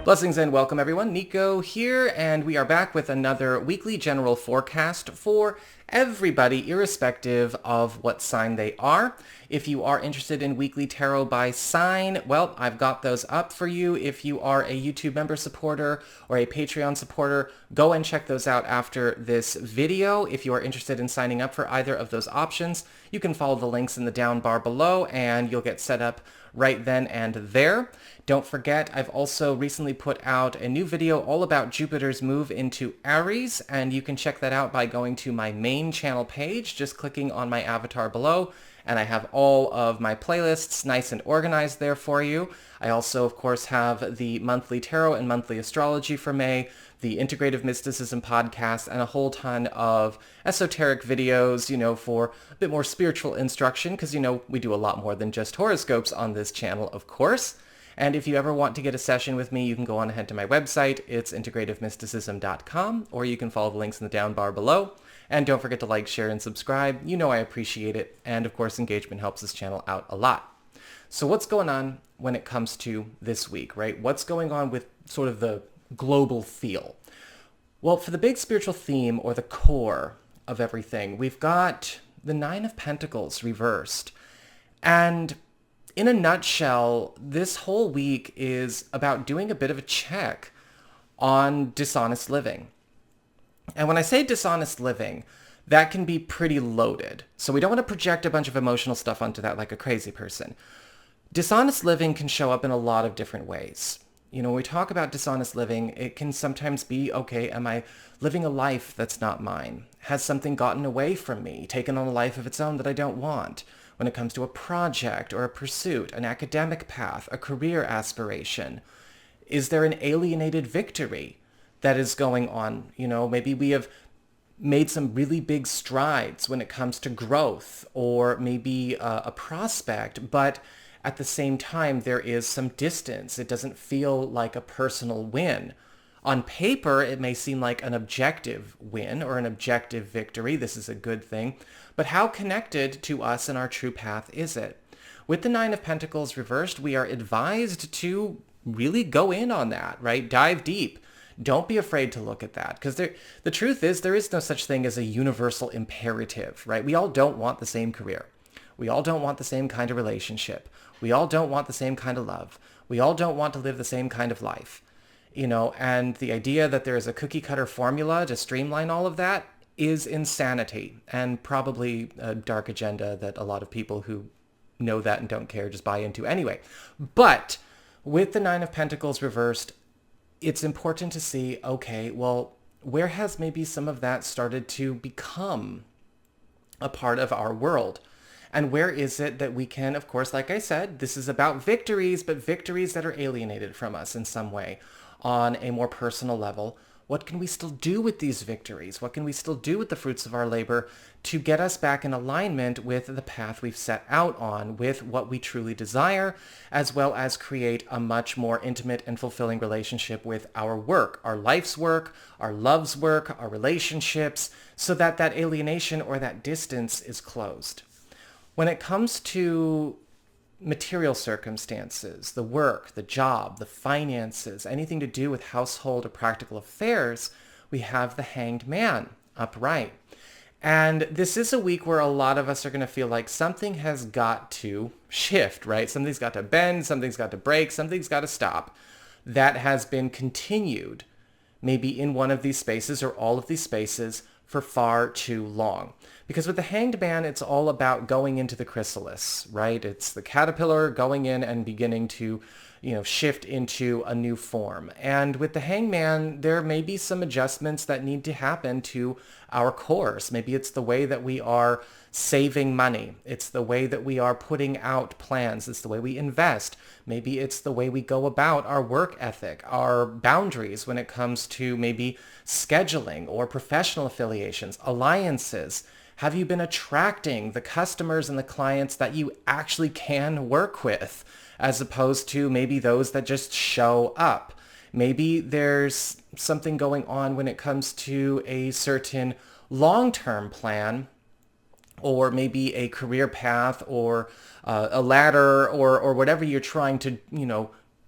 Blessings and welcome everyone. Nico here, and we are back with another weekly general forecast for everybody, irrespective of what sign they are. If you are interested in weekly tarot by sign, well, I've got those up for you. If you are a YouTube member supporter or a Patreon supporter, go and check those out after this video. If you are interested in signing up for either of those options, you can follow the links in the down bar below and you'll get set up right then and there. Don't forget, I've also recently put out a new video all about Jupiter's move into Aries, and you can check that out by going to my main channel page, just clicking on my avatar below, and I have all of my playlists nice and organized there for you. I also, of course, have the monthly tarot and monthly astrology for May, the Integrative Mysticism podcast, and a whole ton of esoteric videos, for a bit more spiritual instruction, because, we do a lot more than just horoscopes on this channel, of course. And if you ever want to get a session with me, you can go on ahead to my website. It's integrativemysticism.com, or you can follow the links in the down bar below. And don't forget to like, share, and subscribe. I appreciate it. And of course, engagement helps this channel out a lot. So what's going on when it comes to this week, right? What's going on with sort of the global feel? Well, for the big spiritual theme, or the core of everything, we've got the Nine of Pentacles reversed. And in a nutshell, this whole week is about doing a bit of a check on dishonest living. And when I say dishonest living, that can be pretty loaded. So we don't want to project a bunch of emotional stuff onto that like a crazy person. Dishonest living can show up in a lot of different ways. When we talk about dishonest living, it can sometimes be, okay, am I living a life that's not mine? Has something gotten away from me, taken on a life of its own that I don't want? When it comes to a project or a pursuit, an academic path, a career aspiration, is there an alienated victory that is going on? Maybe we have made some really big strides when it comes to growth, or maybe a prospect, but at the same time, there is some distance. It doesn't feel like a personal win. On paper, it may seem like an objective win or an objective victory. This is a good thing. But how connected to us and our true path is it? With the Nine of Pentacles reversed, we are advised to really go in on that, right? Dive deep. Don't be afraid to look at that, because the truth is there is no such thing as a universal imperative, right? We all don't want the same career. We all don't want the same kind of relationship. We all don't want the same kind of love. We all don't want to live the same kind of life. And the idea that there is a cookie cutter formula to streamline all of that is insanity, and probably a dark agenda that a lot of people who know that and don't care just buy into anyway. But with the Nine of Pentacles reversed, it's important to see, okay, well, where has maybe some of that started to become a part of our world? And where is it that we can, of course, like I said, this is about victories, but victories that are alienated from us in some way on a more personal level. What can we still do with these victories? What can we still do with the fruits of our labor to get us back in alignment with the path we've set out on, with what we truly desire, as well as create a much more intimate and fulfilling relationship with our work, our life's work, our love's work, our relationships, so that that alienation or that distance is closed. When it comes to material circumstances, the work, the job, the finances, anything to do with household or practical affairs, we have the Hanged Man upright. And this is a week where a lot of us are going to feel like something has got to shift, right? Something's got to bend, something's got to break, something's got to stop. That has been continued, maybe in one of these spaces or all of these spaces, for far too long. Because with the Hanged Man, it's all about going into the chrysalis, right? It's the caterpillar going in and beginning to, shift into a new form. And with the Hanged Man, there may be some adjustments that need to happen to our course. Maybe it's the way that we are saving money. It's the way that we are putting out plans. It's the way we invest. Maybe it's the way we go about our work ethic, our boundaries when it comes to maybe scheduling or professional affiliations, alliances. Have you been attracting the customers and the clients that you actually can work with, as opposed to maybe those that just show up? Maybe there's something going on when it comes to a certain long-term plan, or maybe a career path, or a ladder, or whatever you're trying to,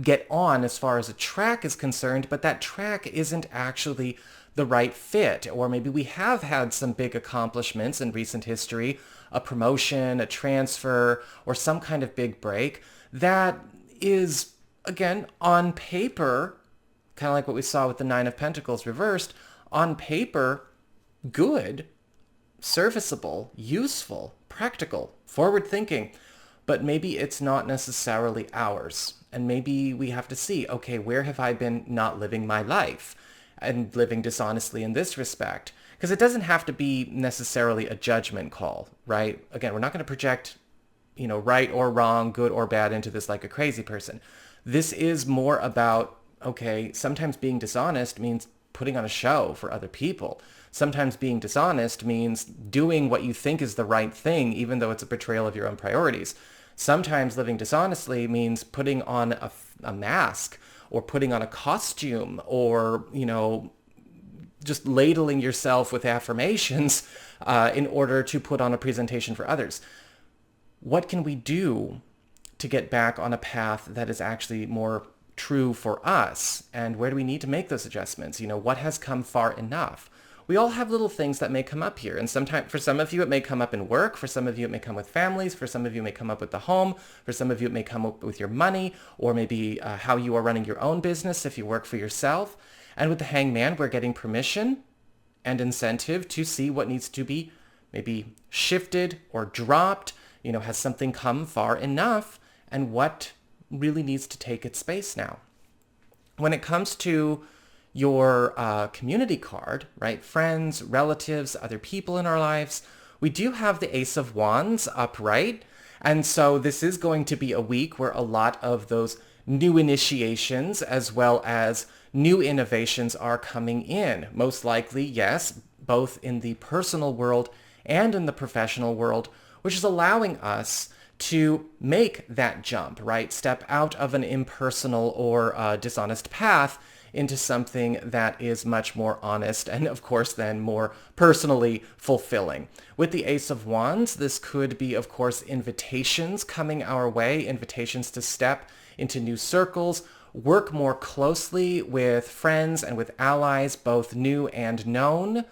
get on as far as a track is concerned, but that track isn't actually the right fit. Or maybe we have had some big accomplishments in recent history, a promotion, a transfer, or some kind of big break that is, again, on paper, kind of like what we saw with the Nine of Pentacles reversed, on paper, good, serviceable, useful, practical, forward-thinking, but maybe it's not necessarily ours. And maybe we have to see, okay, where have I been not living my life and living dishonestly in this respect? Because it doesn't have to be necessarily a judgment call, right? Again, we're not going to project, right or wrong, good or bad into this like a crazy person. This is more about, okay, sometimes being dishonest means putting on a show for other people. Sometimes being dishonest means doing what you think is the right thing, even though it's a betrayal of your own priorities. Sometimes living dishonestly means putting on a mask or putting on a costume or, just ladling yourself with affirmations in order to put on a presentation for others. What can we do to get back on a path that is actually more true for us? And where do we need to make those adjustments? What has come far enough? We all have little things that may come up here. And sometimes for some of you, it may come up in work. For some of you, it may come with families. For some of you, it may come up with the home. For some of you, it may come up with your money or maybe how you are running your own business if you work for yourself. And with the Hangman, we're getting permission and incentive to see what needs to be maybe shifted or dropped. Has something come far enough and what really needs to take its space now? When it comes to your community card, right? Friends, relatives, other people in our lives, we do have the Ace of Wands upright. And so this is going to be a week where a lot of those new initiations as well as new innovations are coming in. Most likely, yes, both in the personal world and in the professional world, which is allowing us to make that jump, right? Step out of an impersonal or dishonest path into something that is much more honest and, of course, then more personally fulfilling. With the Ace of Wands, this could be, of course, invitations coming our way, invitations to step into new circles, work more closely with friends and with allies, both new and known,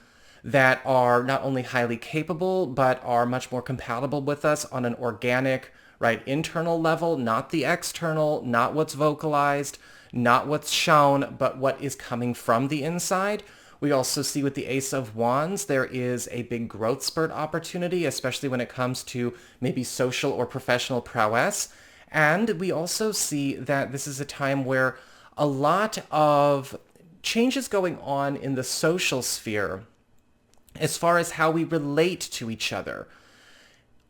that are not only highly capable, but are much more compatible with us on an organic, right, internal level, not the external, not what's vocalized, not what's shown, but what is coming from the inside. We also see with the Ace of Wands, there is a big growth spurt opportunity, especially when it comes to maybe social or professional prowess. And we also see that this is a time where a lot of changes going on in the social sphere as far as how we relate to each other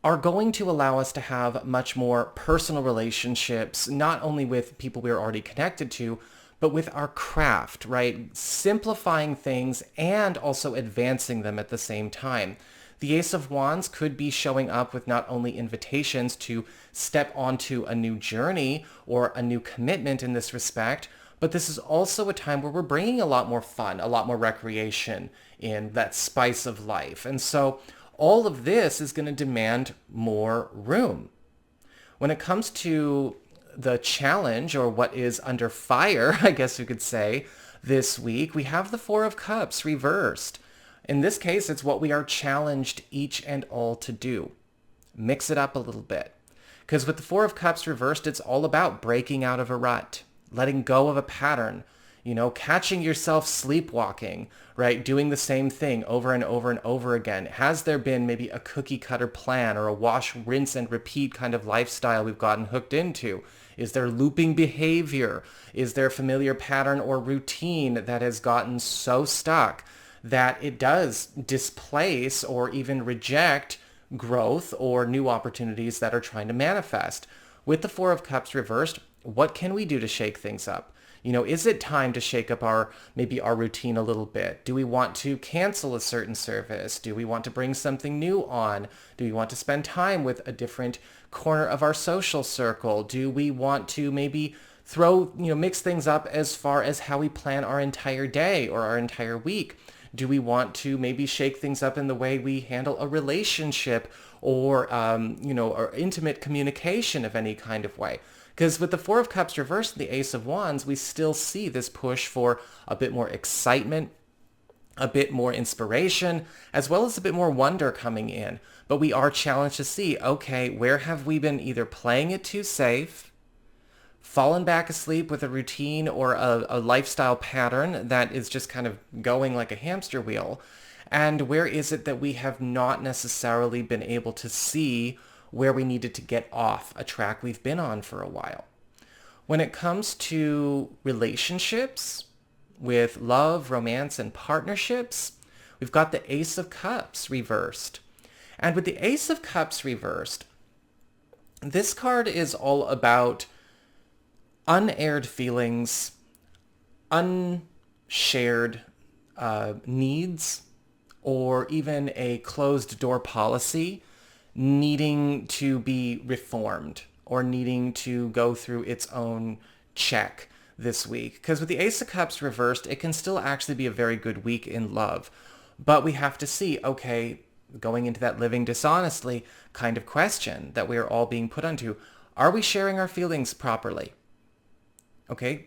are going to allow us to have much more personal relationships, not only with people we're already connected to, but with our craft, right? Simplifying things and also advancing them at the same time. The Ace of Wands could be showing up with not only invitations to step onto a new journey or a new commitment in this respect, but this is also a time where we're bringing a lot more fun, a lot more recreation in that spice of life. And so all of this is going to demand more room. When it comes to the challenge, or what is under fire, I guess you could say, this week, we have the Four of Cups reversed. In this case, it's what we are challenged each and all to do. Mix it up a little bit. Because with the Four of Cups reversed, it's all about breaking out of a rut, letting go of a pattern, catching yourself sleepwalking, right? Doing the same thing over and over and over again. Has there been maybe a cookie cutter plan or a wash, rinse, and repeat kind of lifestyle we've gotten hooked into? Is there looping behavior? Is there a familiar pattern or routine that has gotten so stuck that it does displace or even reject growth or new opportunities that are trying to manifest? With the Four of Cups reversed, what can we do to shake things up? Is it time to shake up our routine a little bit? Do we want to cancel a certain service? Do we want to bring something new on? Do we want to spend time with a different corner of our social circle? Do we want to maybe mix things up as far as how we plan our entire day or our entire week? Do we want to maybe shake things up in the way we handle a relationship or intimate communication of any kind of way? Because with the Four of Cups reversed and the Ace of Wands, we still see this push for a bit more excitement, a bit more inspiration, as well as a bit more wonder coming in. But we are challenged to see, okay, where have we been either playing it too safe, fallen back asleep with a routine or a lifestyle pattern that is just kind of going like a hamster wheel, and where is it that we have not necessarily been able to see where we needed to get off a track we've been on for a while. When it comes to relationships, with love, romance, and partnerships, we've got the Ace of Cups reversed. And with the Ace of Cups reversed, this card is all about unaired feelings, unshared needs, or even a closed door policy needing to be reformed or needing to go through its own check this week. Because with the Ace of Cups reversed, it can still actually be a very good week in love. But we have to see, okay, going into that living dishonestly kind of question that we're all being put onto, are we sharing our feelings properly? Okay,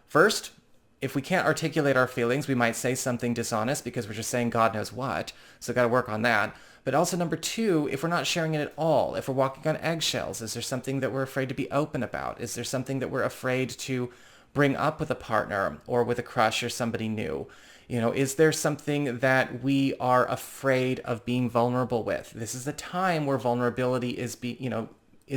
first, if we can't articulate our feelings, we might say something dishonest because we're just saying God knows what. So got to work on that. But also number two, if we're not sharing it at all, if we're walking on eggshells, is there something that we're afraid to be open about? Is there something that we're afraid to bring up with a partner or with a crush or somebody new? Is there something that we are afraid of being vulnerable with? This is a time where vulnerability is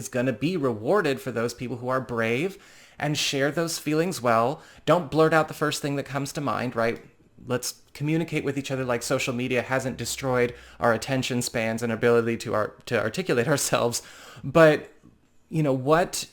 going to be rewarded for those people who are brave and share those feelings well. Don't blurt out the first thing that comes to mind, right? Let's communicate with each other like social media hasn't destroyed our attention spans and ability to articulate ourselves. But, what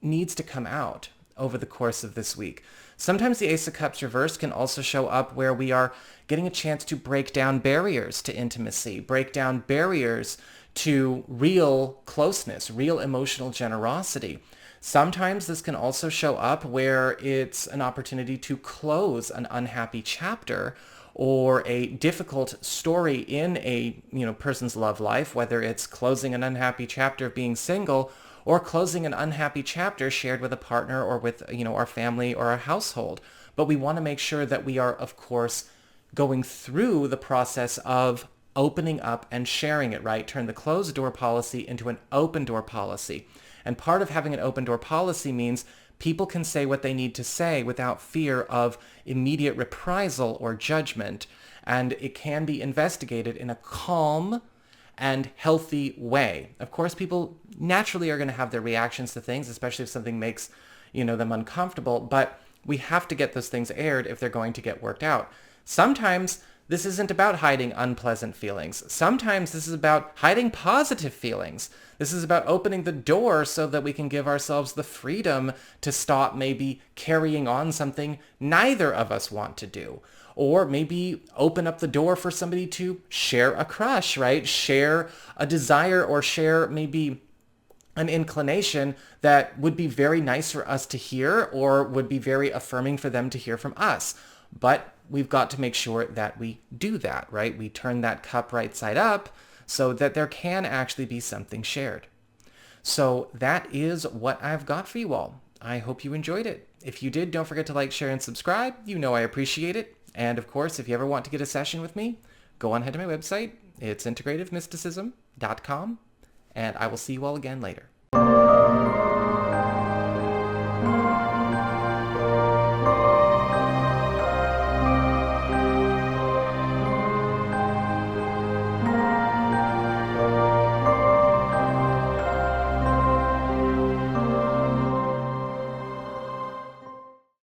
needs to come out over the course of this week? Sometimes the Ace of Cups reversed can also show up where we are getting a chance to break down barriers to intimacy, break down barriers to real closeness, real emotional generosity. Sometimes this can also show up where it's an opportunity to close an unhappy chapter or a difficult story in a person's love life, whether it's closing an unhappy chapter of being single or closing an unhappy chapter shared with a partner or with our family or our household. But we want to make sure that we are, of course, going through the process of opening up and sharing it, right? Turn the closed door policy into an open door policy. And part of having an open door policy means people can say what they need to say without fear of immediate reprisal or judgment. And it can be investigated in a calm and healthy way. Of course, people naturally are going to have their reactions to things, especially if something makes, them uncomfortable. But we have to get those things aired if they're going to get worked out. Sometimes this isn't about hiding unpleasant feelings. Sometimes this is about hiding positive feelings. This is about opening the door so that we can give ourselves the freedom to stop maybe carrying on something neither of us want to do. Or maybe open up the door for somebody to share a crush, right? Share a desire or share maybe an inclination that would be very nice for us to hear or would be very affirming for them to hear from us. But we've got to make sure that we do that, right? We turn that cup right side up so that there can actually be something shared. So that is what I've got for you all. I hope you enjoyed it. If you did, don't forget to like, share, and subscribe. I appreciate it. And of course, if you ever want to get a session with me, go on ahead to my website. It's integrativemysticism.com. And I will see you all again later.